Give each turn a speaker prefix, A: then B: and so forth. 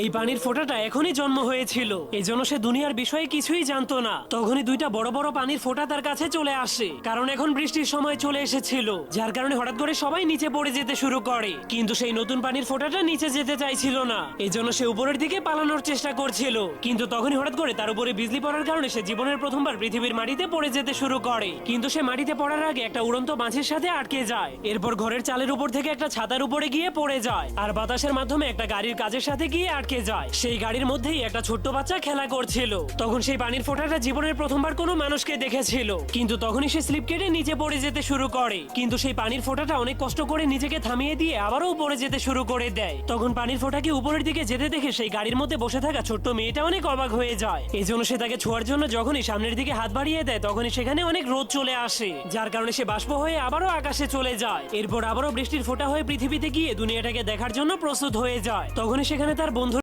A: এই পানির ফোঁটাটা এখনই জন্ম হয়েছিল, এজন্য সে দুনিয়ার বিষয়ে কিছুই জানতো না। তখনই দুইটা বড় বড় পানির ফোঁটা তার কাছে চলে আসে, কারণ এখন বৃষ্টির সময় চলে এসেছিল, যার কারণে হঠাৎ করে সবাই নিচে পড়ে যেতে শুরু করে। কিন্তু সেই নতুন পানির ফোঁটাটা নিচে যেতে চাইছিল না, এজন্য সে উপরের দিকে পালানোর চেষ্টা করছিল। কিন্তু তখনই হঠাৎ করে তার উপরে বিজলি পড়ার কারণে সে জীবনের প্রথমবার পৃথিবীর মাটিতে পড়ে যেতে শুরু করে। কিন্তু সে মাটিতে পড়ার আগে একটা উড়ন্ত মাছের সাথে আটকে যায়, এরপর ঘরের চালের উপর থেকে একটা ছাতার উপরে গিয়ে পড়ে যায়, আর বাতাসের মাধ্যমে একটা গাড়ির কাজের সাথে গিয়ে আটকে যায়। সেই গাড়ির মধ্যেই একটা ছোট্ট বাচ্চা খেলা করছিল। তখন সেই পানির ফোঁটাটা জীবনের প্রথমবার কোনো মানুষকে দেখেছিল, কিন্তু তখনই সে স্লিপ কেটে নিচে পড়ে যেতে শুরু করে। কিন্তু সেই পানির ফোঁটাটা অনেক কষ্ট করে নিজেকে থামিয়ে দিয়ে আবারও উপরে যেতে শুরু করে দেয়। তখন পানির ফোঁটাকে উপরের দিকে যেতে দেখে সেই গাড়ির মধ্যে বসে থাকা ছোট্ট মেয়েটা অনেক অবাক হয়ে যায়। এই জন্য সে তাকে ছোঁয়ার জন্য যখনই সামনের দিকে হাত বাড়িয়ে দেয়, তখনই সেখানে অনেক রোদ চলে আসে, যার কারণে সে বাষ্প হয়ে আবারও আকাশে চলে যায়। এরপর আবারও বৃষ্টির ফোঁটা হয়ে পৃথিবীতে গিয়ে দুনিয়াটাকে দেখার জন্য প্রস্তুত হয়ে যায়। তখনই সেখানে তার বন্ধু